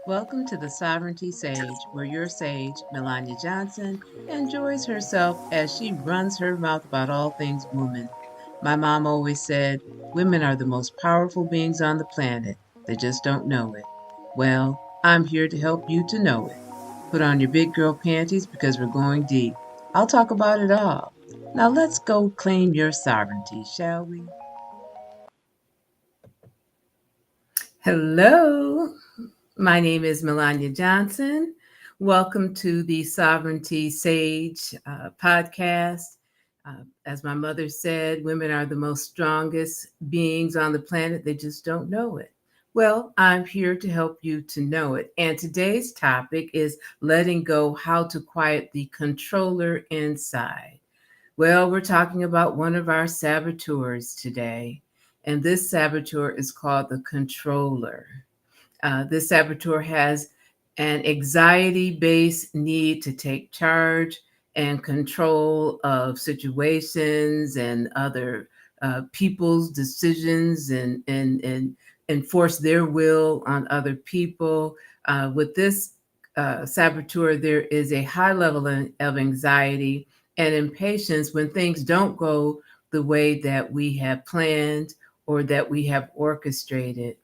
Welcome to the Sovereignty Sage, where your sage, Melania Johnson, enjoys herself as she runs her mouth about all things woman. My mom always said, women are the most powerful beings on the planet. They just don't know it. Well, I'm here to help you to know it. Put on your big girl panties because we're going deep. I'll talk about it all. Now let's go claim your sovereignty, shall we? Hello. My name is Melania Johnson. Welcome to the Sovereignty Sage podcast. As my mother said, women are the most strongest beings on the planet. They just don't know it. Well, I'm here to help you to know it. And today's topic is letting go, how to quiet the controller inside. Well, we're talking about one of our saboteurs today. And this saboteur is called the controller. This saboteur has an anxiety based need to take charge and control of situations and other people's decisions and enforce their will on other people. With this saboteur, there is a high level of anxiety and impatience when things don't go the way that we have planned or that we have orchestrated.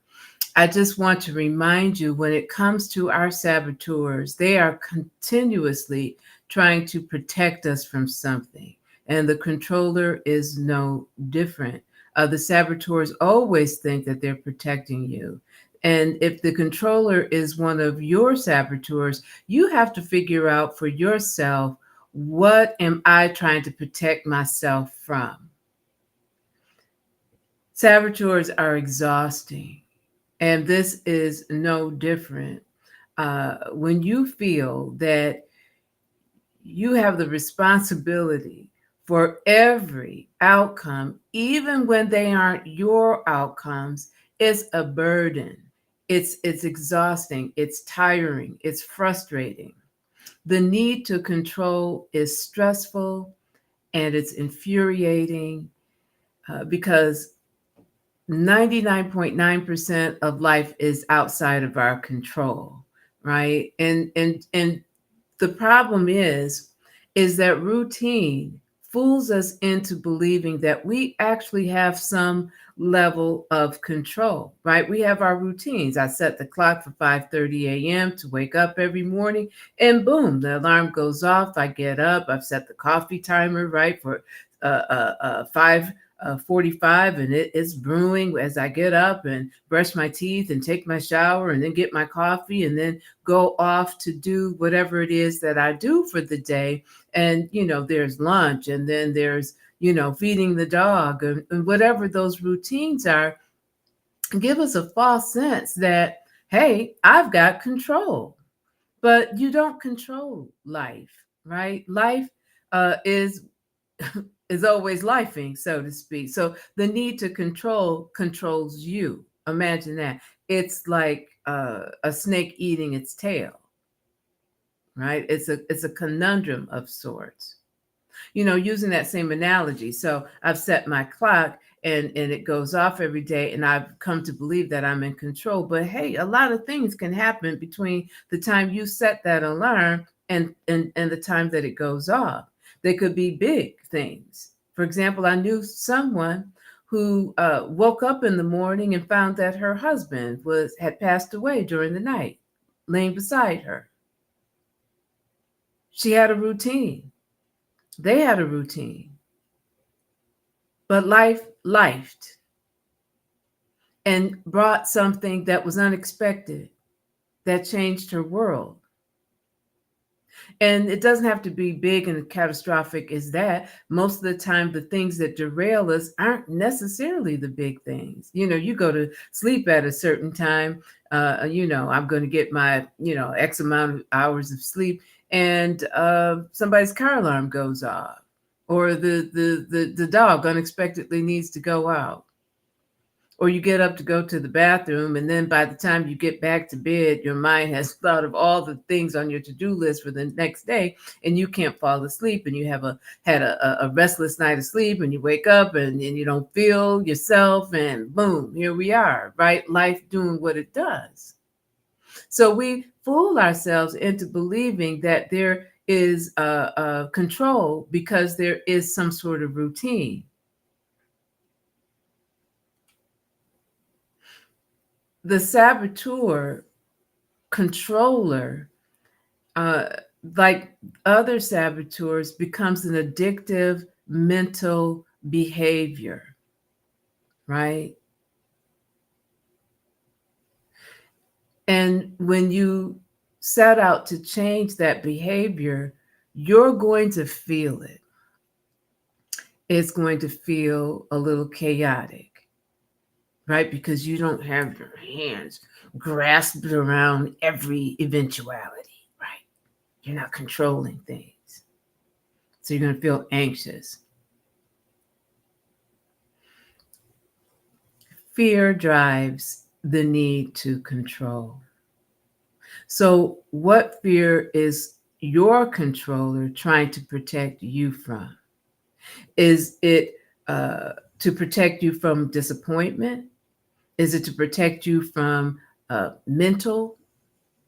I just want to remind you when it comes to our saboteurs, they are continuously trying to protect us from something. And the controller is no different. The saboteurs always think that they're protecting you. And if the controller is one of your saboteurs, you have to figure out for yourself, what am I trying to protect myself from? Saboteurs are exhausting. And this is no different. When you feel that you have the responsibility for every outcome, even when they aren't your outcomes, it's a burden. It's exhausting, it's tiring, it's frustrating. The need to control is stressful and it's infuriating because 99.9% of life is outside of our control, right? And the problem is that routine fools us into believing that we actually have some level of control, right? We have our routines. I set the clock for 5:30 a.m. to wake up every morning, and boom, the alarm goes off. I get up. I've set the coffee timer, right, for 5:45, and it's brewing as I get up and brush my teeth and take my shower and then get my coffee and then go off to do whatever it is that I do for the day. And, there's lunch and then there's, feeding the dog and whatever those routines are, give us a false sense that, hey, I've got control. But you don't control life, right? Life is is always lifing, so to speak. So the need to control controls you. Imagine that. It's like a snake eating its tail, right? It's a conundrum of sorts. Using that same analogy. So I've set my clock and it goes off every day, and I've come to believe that I'm in control. But hey, a lot of things can happen between the time you set that alarm and the time that it goes off. They could be big things. For example, I knew someone who woke up in the morning and found that her husband had passed away during the night, laying beside her. She had a routine. They had a routine. But life lifed and brought something that was unexpected that changed her world. And it doesn't have to be big and catastrophic as that. Most of the time, the things that derail us aren't necessarily the big things. You go to sleep at a certain time. I'm going to get my, X amount of hours of sleep, and somebody's car alarm goes off, or the dog unexpectedly needs to go out, or you get up to go to the bathroom, and then by the time you get back to bed, your mind has thought of all the things on your to-do list for the next day, and you can't fall asleep, and you had a restless night of sleep, and you wake up and you don't feel yourself, and boom, here we are, right? Life doing what it does. So we fool ourselves into believing that there is a control because there is some sort of routine. The saboteur, controller, uh, like other saboteurs, becomes an addictive mental behavior, right? And when you set out to change that behavior, you're going to feel it. It's going to feel a little chaotic, right? Because you don't have your hands grasped around every eventuality, right? You're not controlling things. So you're going to feel anxious. Fear drives the need to control. So, what fear is your controller trying to protect you from? Is it to protect you from disappointment? Is it to protect you from mental,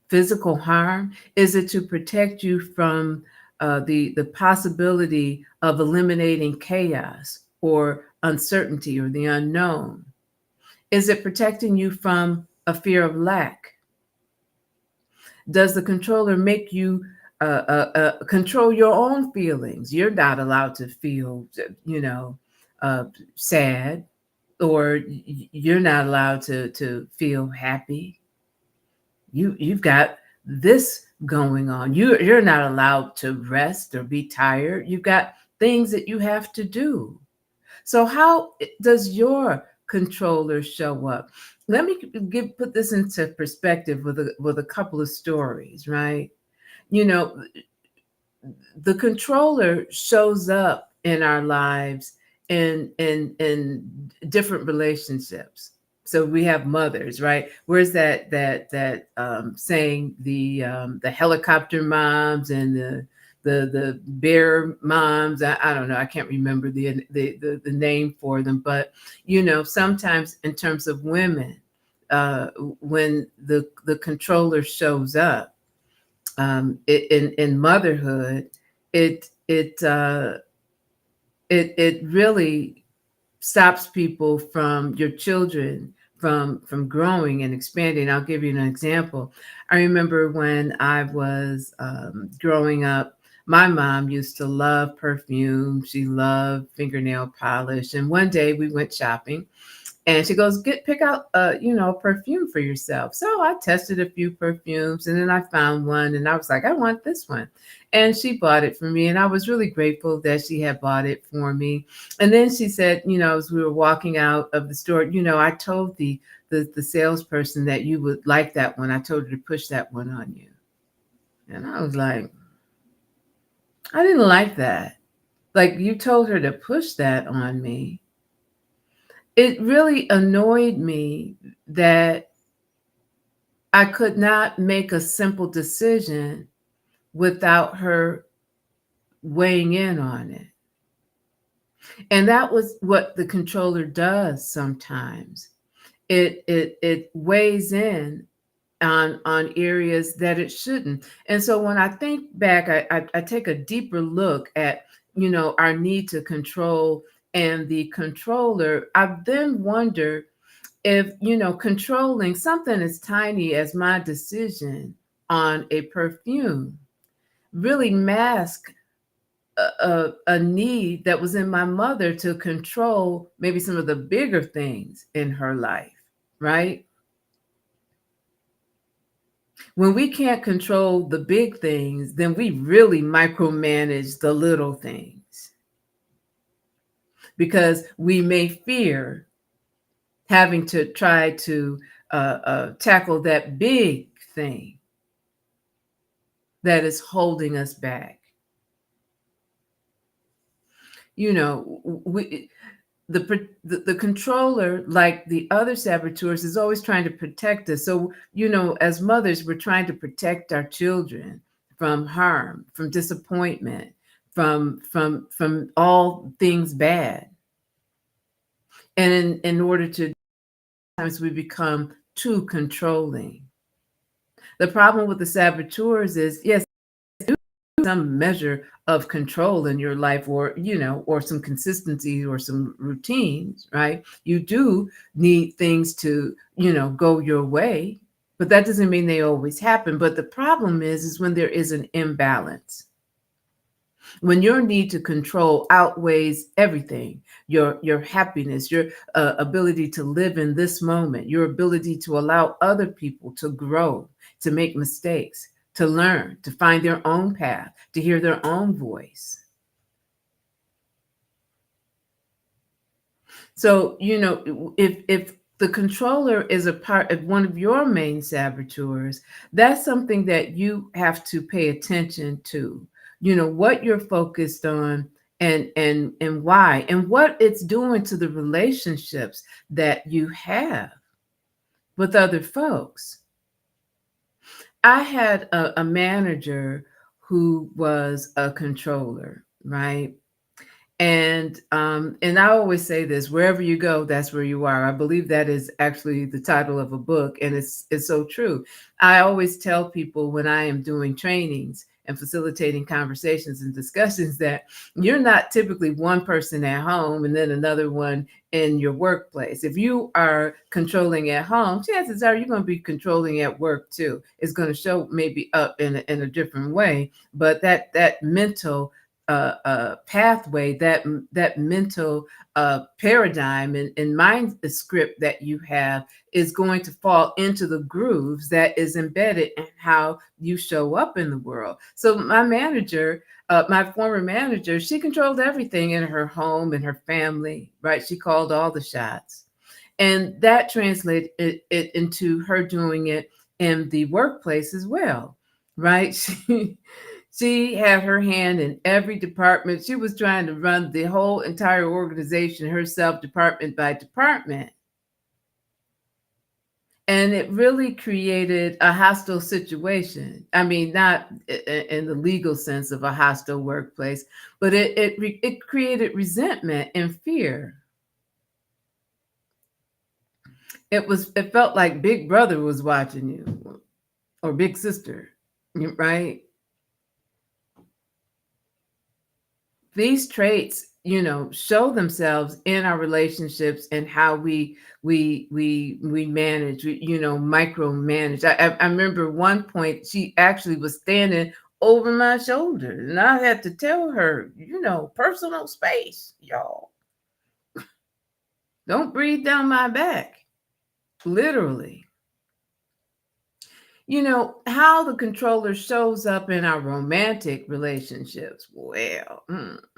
physical harm? Is it to protect you from the possibility of eliminating chaos or uncertainty or the unknown? Is it protecting you from a fear of lack? Does the controller make you control your own feelings? You're not allowed to feel, you know, uh, sad, or you're not allowed to feel happy. You've got this going on. You're not allowed to rest or be tired. You've got things that you have to do. So how does your controller show up? Let me put this into perspective with a couple of stories, right? You know, the controller shows up in our lives in different relationships. So we have mothers, right? Where's that saying, the helicopter moms and the bear moms? I don't know. I can't remember the name for them, but sometimes in terms of women, uh, when the controller shows up, in motherhood, it it uh, it really stops people from your children from growing and expanding. I'll give you an example. I remember when I was growing up, my mom used to love perfume. She loved fingernail polish, and one day we went shopping, and she goes, pick out a perfume for yourself. So I tested a few perfumes, and then I found one, and I was like, I want this one. And she bought it for me, and I was really grateful that she had bought it for me. And then she said, as we were walking out of the store, I told the salesperson that you would like that one. I told her to push that one on you. And I was like, I didn't like that. Like, you told her to push that on me. It really annoyed me that I could not make a simple decision without her weighing in on it. And that was what the controller does sometimes. It weighs in on areas that it shouldn't. And so when I think back, I take a deeper look at our need to control and the controller. I then wonder if controlling something as tiny as my decision on a perfume really mask a need that was in my mother to control maybe some of the bigger things in her life, right? When we can't control the big things, then we really micromanage the little things because we may fear having to try to tackle that big thing that is holding us back. We the controller, like the other saboteurs, is always trying to protect us. So as mothers, we're trying to protect our children from harm, from disappointment, from all things bad. And in order to, sometimes we become too controlling. The problem with the saboteurs is, yes, some measure of control in your life, or or some consistency or some routines, right? You do need things to go your way, but that doesn't mean they always happen. But the problem is when there is an imbalance, when your need to control outweighs everything, your happiness, your ability to live in this moment, your ability to allow other people to grow, to make mistakes, to learn, to find their own path, to hear their own voice. So, if the controller is a part of one of your main saboteurs, that's something that you have to pay attention to. What you're focused on, and why, and what it's doing to the relationships that you have with other folks. I had a manager who was a controller, right? And I always say this: wherever you go, that's where you are. I believe that is actually the title of a book, and it's so true. I always tell people when I am doing trainings and facilitating conversations and discussions that you're not typically one person at home and then another one in your workplace. If you are controlling at home, chances are you're going to be controlling at work too. It's going to show maybe up in a different way, but that mental pathway, that mental paradigm and mind script that you have is going to fall into the grooves that is embedded in how you show up in the world. So my manager, my former manager, she controlled everything in her home and her family, right? She called all the shots. And that translated it into her doing it in the workplace as well, right? She had her hand in every department. She was trying to run the whole entire organization herself, department by department. And it really created a hostile situation. I mean, not in the legal sense of a hostile workplace, but it created resentment and fear. It felt like Big Brother was watching you, or Big Sister, right? These traits show themselves in our relationships and how we manage, micromanage. I remember one point she actually was standing over my shoulder and I had to tell her, personal space, y'all, don't breathe down my back, literally. How the controller shows up in our romantic relationships. Well, mm.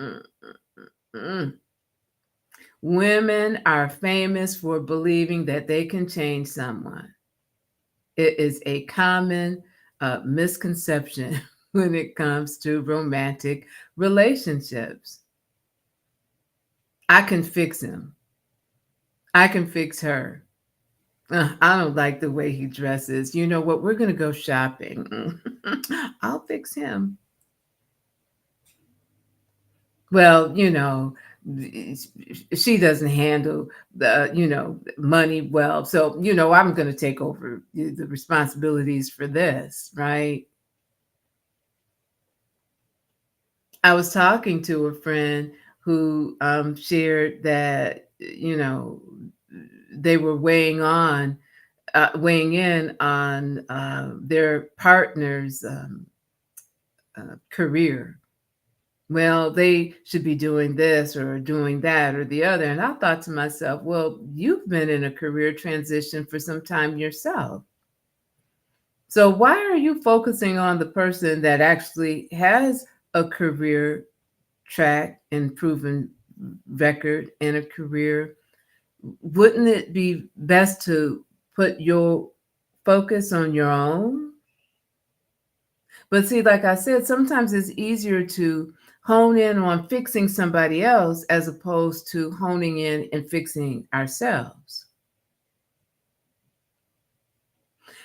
Women are famous for believing that they can change someone. It is a common misconception when it comes to romantic relationships. I can fix him. I can fix her. I don't like the way he dresses. You know what? We're going to go shopping. I'll fix him. Well, she doesn't handle the money well, so I'm going to take over the responsibilities for this, right? I was talking to a friend who shared that they were weighing in on their partner's career. Well, they should be doing this or doing that or the other. And I thought to myself, well, you've been in a career transition for some time yourself. So why are you focusing on the person that actually has a career track and proven record in a career? Wouldn't it be best to put your focus on your own? But see, like I said, sometimes it's easier to hone in on fixing somebody else as opposed to honing in and fixing ourselves.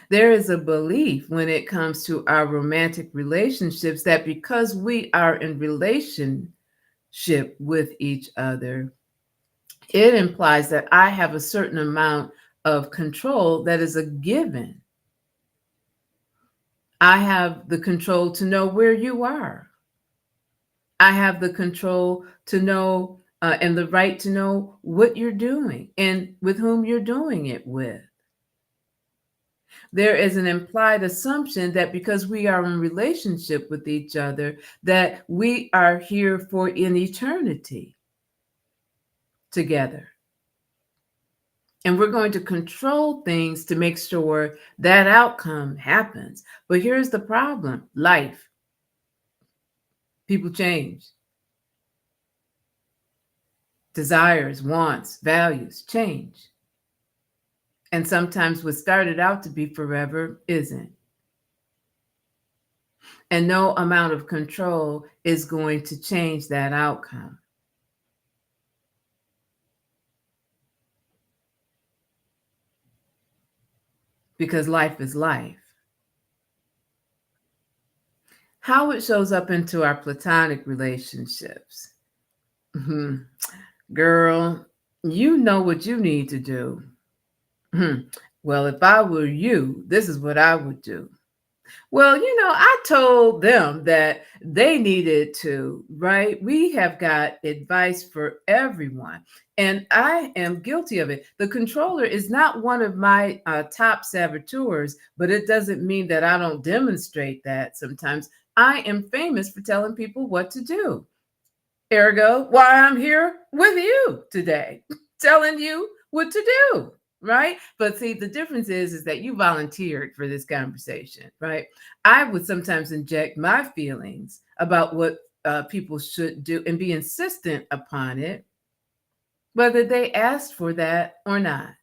There is a belief when it comes to our romantic relationships that because we are in relationship with each other, it implies that I have a certain amount of control that is a given. I have the control to know where you are. I have the control to know and the right to know what you're doing and with whom you're doing it with. There is an implied assumption that because we are in relationship with each other, that we are here for an eternity together. And we're going to control things to make sure that outcome happens. But here's the problem: life, people change, desires, wants, values change. And sometimes what started out to be forever isn't. And no amount of control is going to change that outcome. Because life is life. How it shows up into our platonic relationships. Mhm. Girl, you know what you need to do. Mhm. Well, if I were you, this is what I would do. Well, I told them that they needed to, right? We have got advice for everyone, and I am guilty of it. The controller is not one of my top saboteurs, but it doesn't mean that I don't demonstrate that sometimes. I am famous for telling people what to do. Ergo, why I'm here with you today, telling you what to do, right? But see, the difference is that you volunteered for this conversation, right? I would sometimes inject my feelings about what people should do and be insistent upon it, whether they asked for that or not,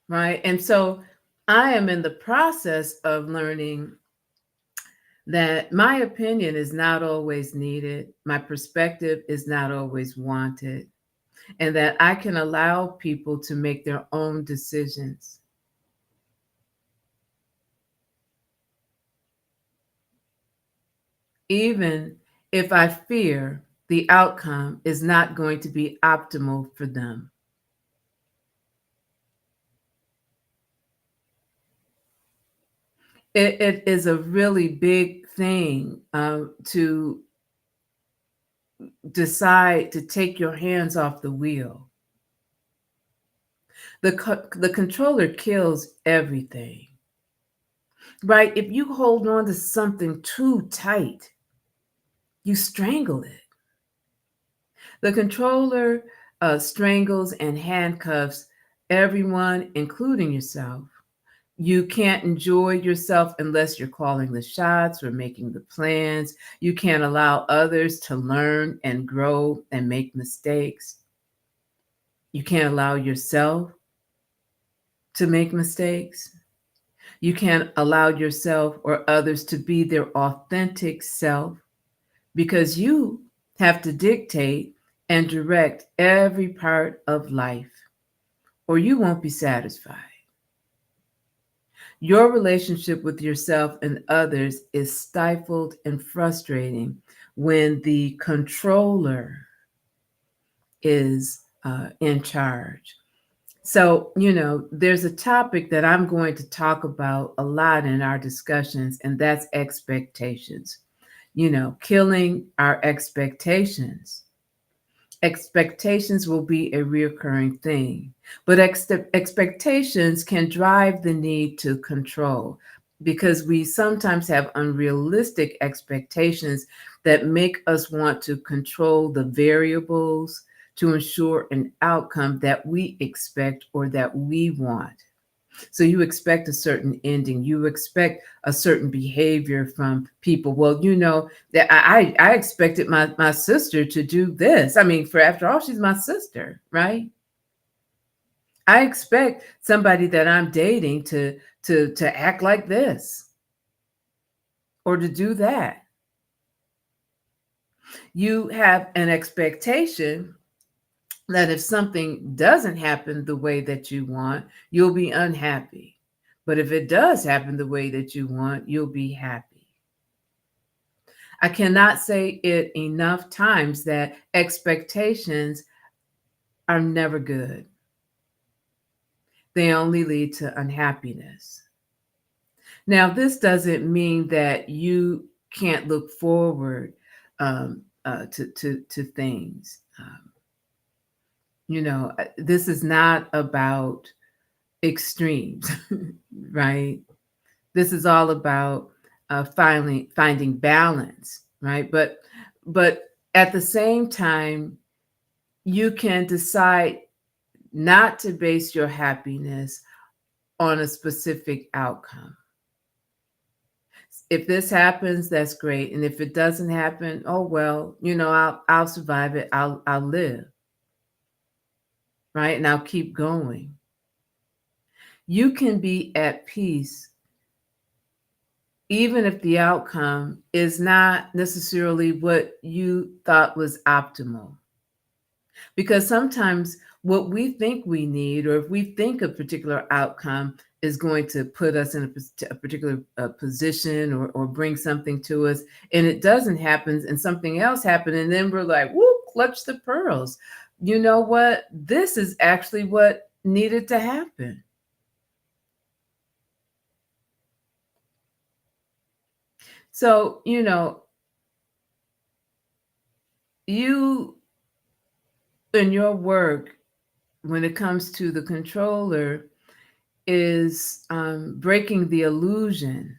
right? And so I am in the process of learning that my opinion is not always needed, my perspective is not always wanted, and that I can allow people to make their own decisions. Even if I fear the outcome is not going to be optimal for them. It is a really big thing to decide to take your hands off the wheel. The controller kills everything, right? If you hold on to something too tight, you strangle it. The controller strangles and handcuffs everyone, including yourself. You can't enjoy yourself unless you're calling the shots or making the plans. You can't allow others to learn and grow and make mistakes. You can't allow yourself to make mistakes. You can't allow yourself or others to be their authentic self because you have to dictate and direct every part of life, or you won't be satisfied. Your relationship with yourself and others is stifled and frustrating when the controller is in charge. So, there's a topic that I'm going to talk about a lot in our discussions, and that's expectations. Killing our expectations. Expectations will be a reoccurring thing, but expectations can drive the need to control because we sometimes have unrealistic expectations that make us want to control the variables to ensure an outcome that we expect or that we want. So you expect a certain ending. You expect a certain behavior from people. Well, that I expected my sister to do this. I mean, for after all, she's my sister, right? I expect somebody that I'm dating to act like this or to do that. You have an expectation that if something doesn't happen the way that you want, you'll be unhappy. But if it does happen the way that you want, you'll be happy. I cannot say it enough times that expectations are never good. They only lead to unhappiness. Now, this doesn't mean that you can't look forward to things. This is not about extremes, right? This is all about finding balance, right? But at the same time, you can decide not to base your happiness on a specific outcome. If this happens, that's great, and if it doesn't happen, oh well, I'll survive it. I'll live, right? And I'll keep going. You can be at peace even if the outcome is not necessarily what you thought was optimal. Because sometimes what we think we need, or if we think a particular outcome is going to put us in a particular position, or bring something to us, and it doesn't happen, and something else happened, and then we're like, whoop, clutch the pearls. You know what? This is actually what needed to happen. So, you in your work, when it comes to the controller, is breaking the illusion,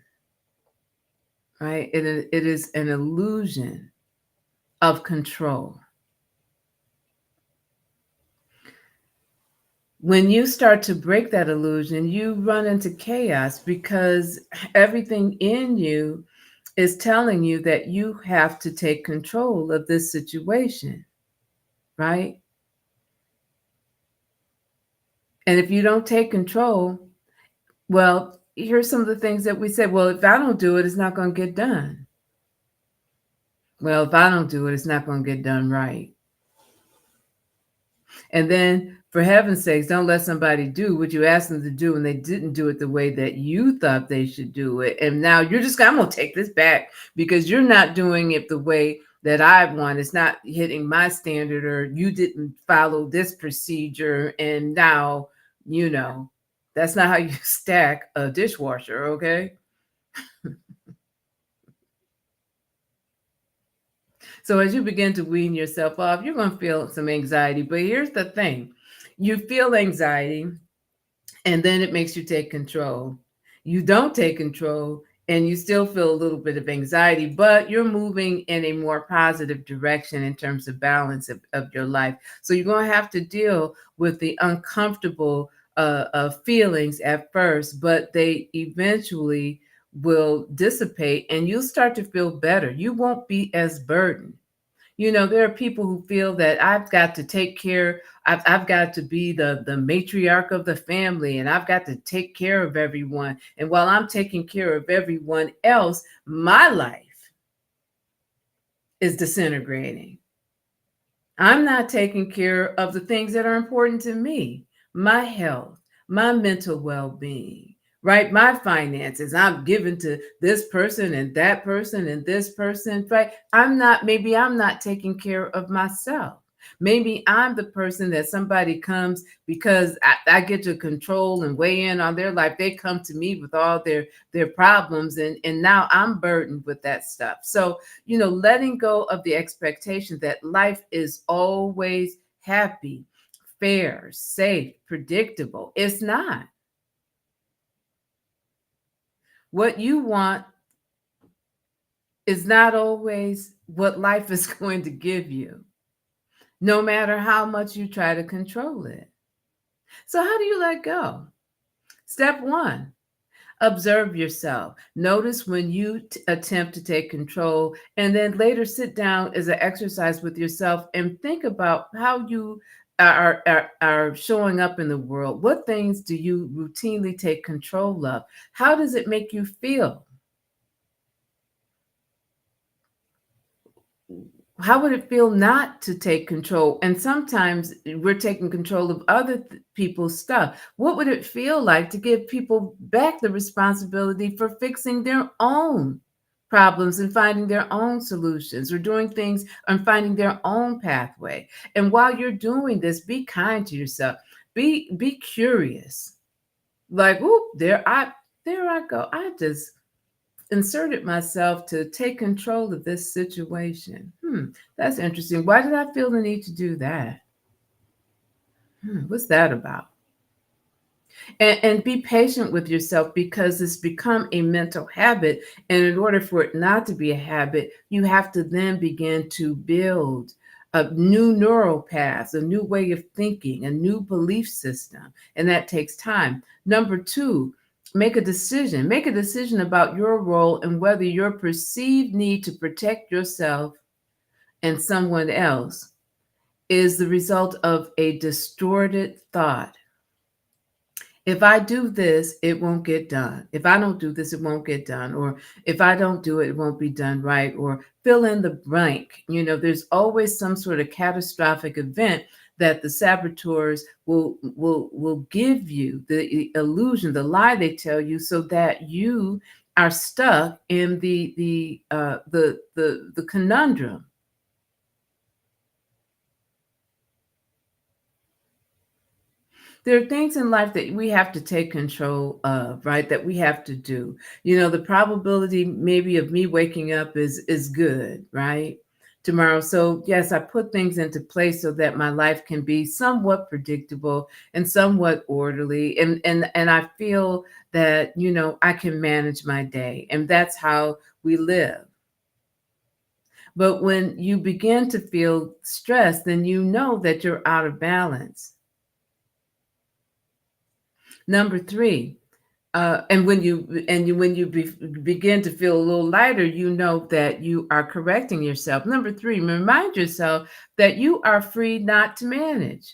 right? It is an illusion of control. When you start to break that illusion, you run into chaos because everything in you is telling you that you have to take control of this situation, right? And if you don't take control, well, here's some of the things that we said. Well, if I don't do it, it's not going to get done. Well, if I don't do it, it's not going to get done right. And then, for heaven's sakes, don't let somebody do what you asked them to do and they didn't do it the way that you thought they should do it. And now you're just, I'm going to take this back because you're not doing it the way that I want. It's not hitting my standard, or you didn't follow this procedure. And now, that's not how you stack a dishwasher, okay? So as you begin to wean yourself off, you're going to feel some anxiety. But here's the thing: you feel anxiety, and then it makes you take control. You don't take control, and you still feel a little bit of anxiety, but you're moving in a more positive direction in terms of balance of your life. So you're going to have to deal with the uncomfortable feelings at first, but they eventually will dissipate and you'll start to feel better. You won't be as burdened. There are people who feel that I've got to take care, I've got to be the matriarch of the family, and I've got to take care of everyone. And while I'm taking care of everyone else, my life is disintegrating. I'm not taking care of the things that are important to me: my health, my mental well being, right? My finances. I'm giving to this person and that person and this person, right? Maybe I'm not taking care of myself. Maybe I'm the person that somebody comes because I get to control and weigh in on their life. They come to me with all their problems, and now I'm burdened with that stuff. So, letting go of the expectation that life is always happy, fair, safe, predictable. It's not. What you want is not always what life is going to give you, no matter how much you try to control it. So, how do you let go? Step one: observe yourself. Notice when you attempt to take control, and then later sit down as an exercise with yourself and think about how you are showing up in the world. What things do you routinely take control of? How does it make you feel? How would it feel not to take control? And sometimes we're taking control of other people's stuff. What would it feel like to give people back the responsibility for fixing their own problems and finding their own solutions, or doing things and finding their own pathway? And while you're doing this, be kind to yourself. Be curious. Like, whoop, there I go. I just inserted myself to take control of this situation. That's interesting. Why did I feel the need to do that? What's that about? And be patient with yourself because it's become a mental habit. And in order for it not to be a habit, you have to then begin to build a new neural paths, a new way of thinking, a new belief system. And that takes time. Number two, make a decision. Make a decision about your role and whether your perceived need to protect yourself and someone else is the result of a distorted thought. If I do this, it won't get done. If I don't do this, it won't get done. Or if I don't do it, it won't be done right. Or fill in the blank. There's always some sort of catastrophic event that the saboteurs will give you the illusion, the lie they tell you, so that you are stuck in the conundrum. There are things in life that we have to take control of, right? That we have to do. The probability maybe of me waking up is good, right? Tomorrow. So yes, I put things into place so that my life can be somewhat predictable and somewhat orderly. And I feel that, I can manage my day. And that's how we live. But when you begin to feel stressed, then you know that you're out of balance. Number three, and when you begin to feel a little lighter, you know that you are correcting yourself. Number three, remind yourself that you are free not to manage.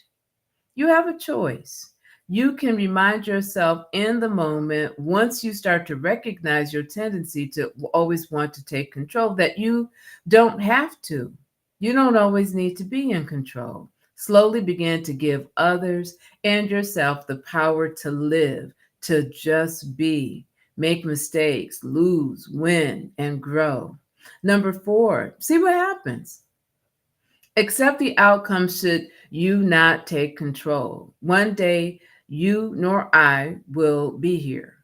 You have a choice. You can remind yourself in the moment, once you start to recognize your tendency to always want to take control, that you don't have to. You don't always need to be in control. Slowly begin to give others and yourself the power to live, to just be, make mistakes, lose, win, and grow. Number four, see what happens. Accept the outcome should you not take control. One day, you nor I will be here,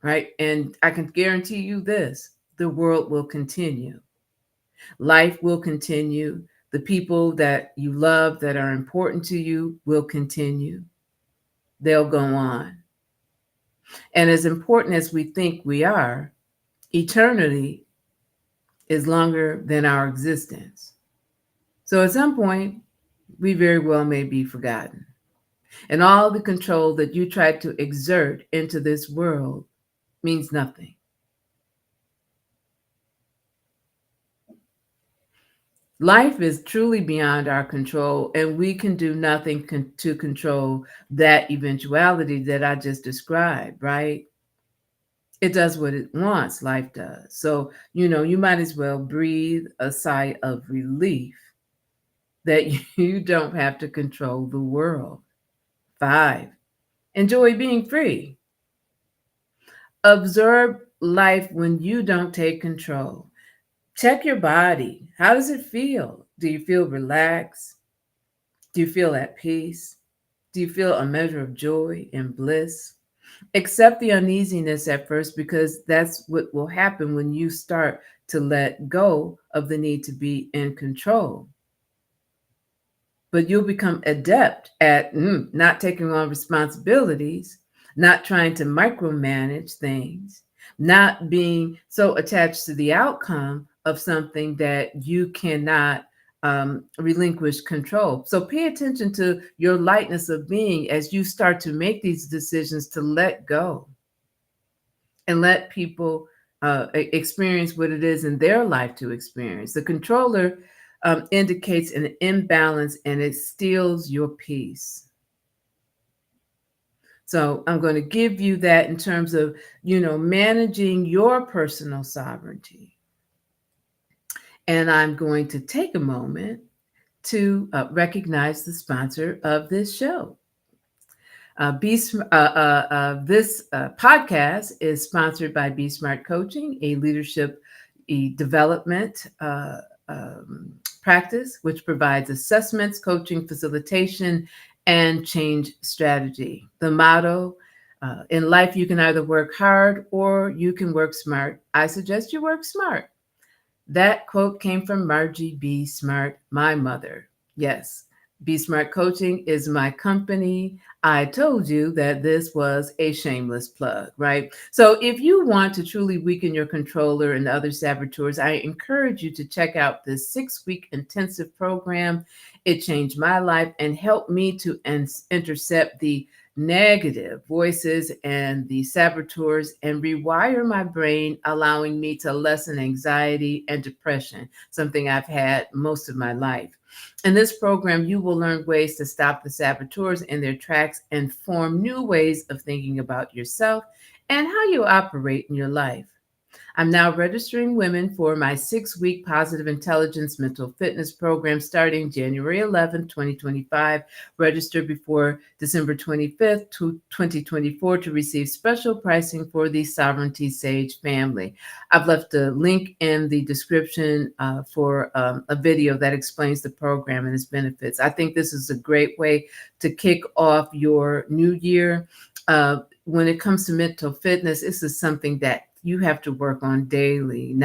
right? And I can guarantee you this: the world will continue, life will continue, the people that you love that are important to you will continue, they'll go on. And as important as we think we are, eternity is longer than our existence. So at some point, we very well may be forgotten. And all the control that you try to exert into this world means nothing. Life is truly beyond our control, and we can do nothing to control that eventuality that I just described, right? It does what it wants, life does. So, you might as well breathe a sigh of relief that you don't have to control the world. Five, enjoy being free. Observe life when you don't take control. Check your body. How does it feel? Do you feel relaxed? Do you feel at peace? Do you feel a measure of joy and bliss? Accept the uneasiness at first because that's what will happen when you start to let go of the need to be in control. But you'll become adept at not taking on responsibilities, not trying to micromanage things, not being so attached to the outcome of something that you cannot relinquish control. So pay attention to your lightness of being as you start to make these decisions to let go and let people experience what it is in their life to experience. The controller indicates an imbalance and it steals your peace. So I'm going to give you that in terms of, managing your personal sovereignty. And I'm going to take a moment to recognize the sponsor of this show. This podcast is sponsored by Be Smart Coaching, a leadership development practice, which provides assessments, coaching, facilitation, and change strategy. The motto In life, you can either work hard or you can work smart. I suggest you work smart. That quote came from Margie B. Smart, my mother. Yes, Be Smart Coaching is my company. I told you that this was a shameless plug, right? So, if you want to truly weaken your controller and other saboteurs, I encourage you to check out this 6 week intensive program. It changed my life and helped me to intercept the negative voices and the saboteurs and rewire my brain, allowing me to lessen anxiety and depression, something I've had most of my life. In this program, you will learn ways to stop the saboteurs in their tracks and form new ways of thinking about yourself and how you operate in your life. I'm now registering women for my 6 week positive intelligence mental fitness program starting January 11th, 2025. Register before December 25th, 2024 to receive special pricing for the Sovereignty Sage family. I've left a link in the description for a video that explains the program and its benefits. I think this is a great way to kick off your new year. When it comes to mental fitness, this is something that you have to work on daily.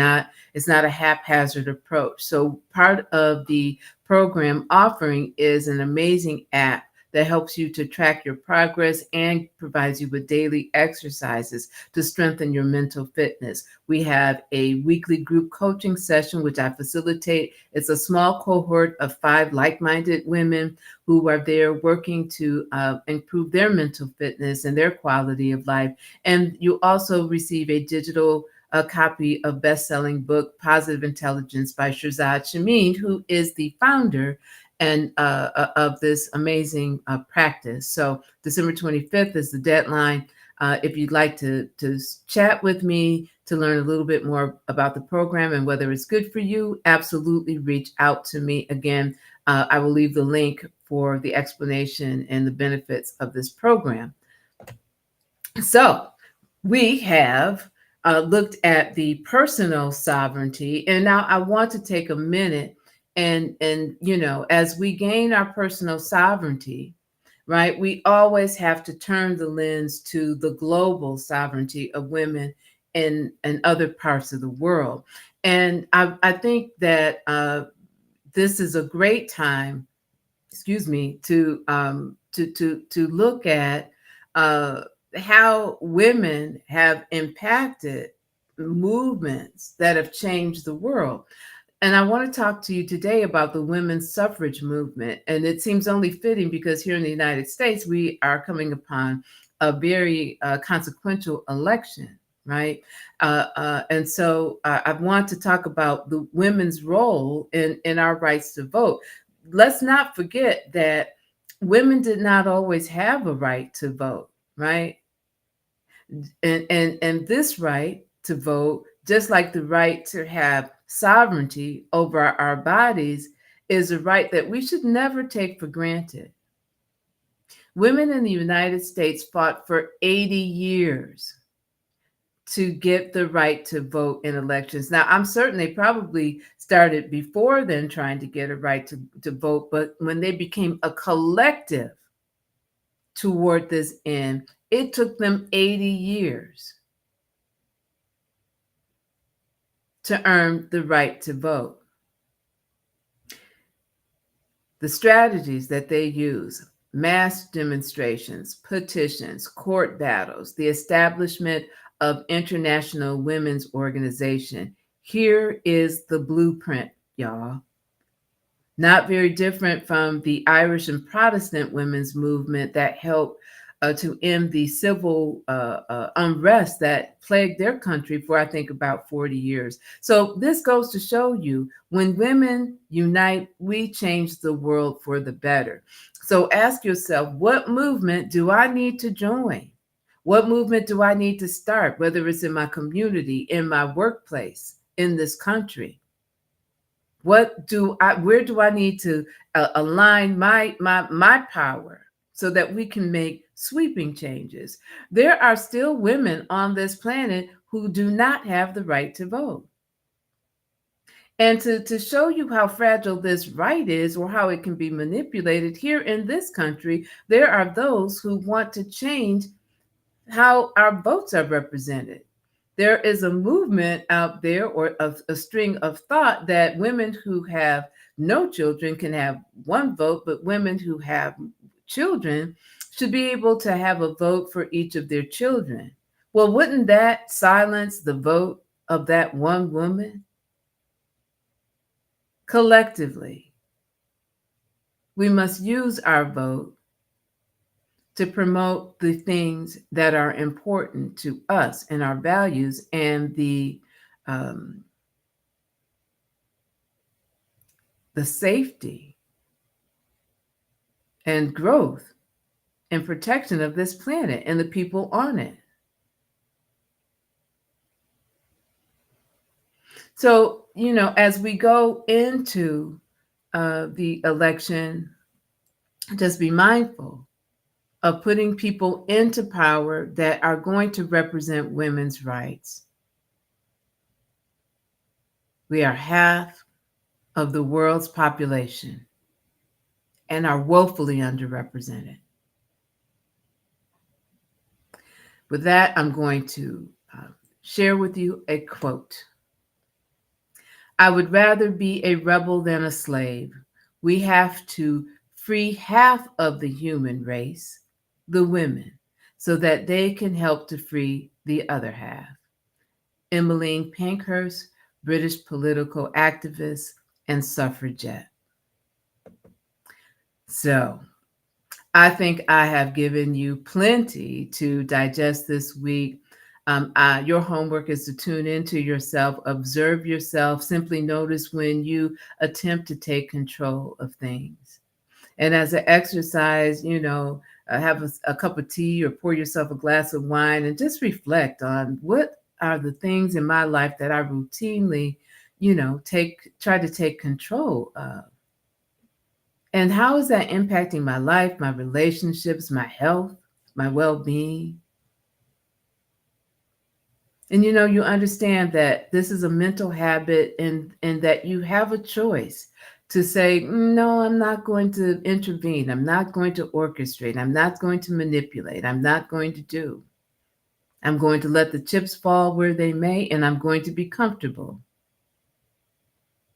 It's not a haphazard approach. So part of the program offering is an amazing app that helps you to track your progress and provides you with daily exercises to strengthen your mental fitness. We have a weekly group coaching session, which I facilitate. It's a small cohort of 5 like-minded women who are there working to improve their mental fitness and their quality of life. And you also receive a digital copy of best-selling book Positive Intelligence by Shirzad Chamine, who is the founder and of this amazing practice. So December 25th is the deadline. If you'd like to chat with me to learn a little bit more about the program and whether it's good for you, absolutely reach out to me. Again, I will leave the link for the explanation and the benefits of this program. So we have looked at the personal sovereignty, and now I want to take a minute and as we gain our personal sovereignty, right, we always have to turn the lens to the global sovereignty of women in other parts of the world. And I think that this is a great time, excuse me, to look at uh, how women have impacted movements that have changed the world. And I want to talk to you today about the women's suffrage movement. And it seems only fitting because here in the United States, we are coming upon a very consequential election, right? And so I want to talk about the women's role in our rights to vote. Let's not forget that women did not always have a right to vote, right? And this right to vote, just like the right to have sovereignty over our bodies, is a right that we should never take for granted. Women in the United States fought for 80 years to get the right to vote in elections. Now, I'm certain they probably started before then trying to get a right to vote, but when they became a collective toward this end, it took them 80 years to earn the right to vote. The strategies that they use: mass demonstrations, petitions, court battles, the establishment of International Women's Organization. Here is the blueprint, y'all. Not very different from the Irish and Protestant women's movement that helped to end the civil unrest that plagued their country for, I think, about 40 years. So this goes to show you, when women unite, we change the world for the better. So ask yourself, what movement do I need to join? What movement do I need to start, whether it's in my community, in my workplace, in this country? Where do I need to align my power so that we can make sweeping changes? There are still women on this planet who do not have the right to vote. And to show you how fragile this right is, or how it can be manipulated, here in this country, there are those who want to change how our votes are represented. There is a movement out there, or a string of thought, that women who have no children can have one vote, but women who have children should be able to have a vote for each of their children. Well, wouldn't that silence the vote of that one woman? Collectively, we must use our vote to promote the things that are important to us and our values, and um, the safety and growth and protection of this planet and the people on it. So, as we go into the election, just be mindful of putting people into power that are going to represent women's rights. We are half of the world's population and are woefully underrepresented. With that, I'm going to share with you a quote. I would rather be a rebel than a slave. We have to free half of the human race, the women, so that they can help to free the other half. Emmeline Pankhurst, British political activist and suffragette. So, I think I have given you plenty to digest this week. Your homework is to tune into yourself, observe yourself, simply notice when you attempt to take control of things. And as an exercise, have a cup of tea or pour yourself a glass of wine and just reflect on what are the things in my life that I routinely, try to take control of. And how is that impacting my life, my relationships, my health, my well being? And you understand that this is a mental habit, and that you have a choice to say, no, I'm not going to intervene. I'm not going to orchestrate. I'm not going to manipulate. I'm not going to do. I'm going to let the chips fall where they may, and I'm going to be comfortable,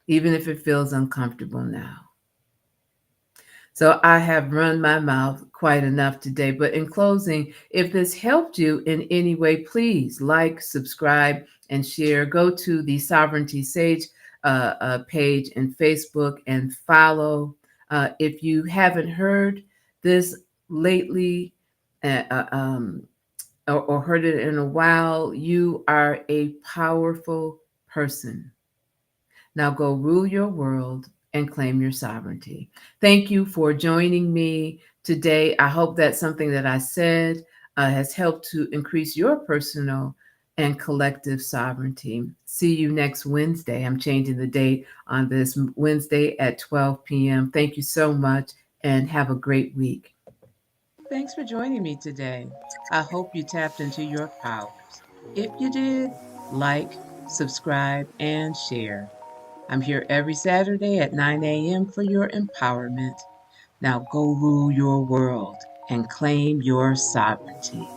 even if it feels uncomfortable now. So I have run my mouth quite enough today. But in closing, if this helped you in any way, please like, subscribe, and share. Go to the Sovereignty Sage page in Facebook and follow. If you haven't heard this lately uh, uh, um, or heard it in a while, you are a powerful person. Now go rule your world and claim your sovereignty. Thank you for joining me today. I hope that something that I said has helped to increase your personal and collective sovereignty. See you next Wednesday. I'm changing the date on this Wednesday at 12 p.m. Thank you so much and have a great week. Thanks for joining me today. I hope you tapped into your powers. If you did, like, subscribe, and share. I'm here every Saturday at 9 a.m. for your empowerment. Now go rule your world and claim your sovereignty.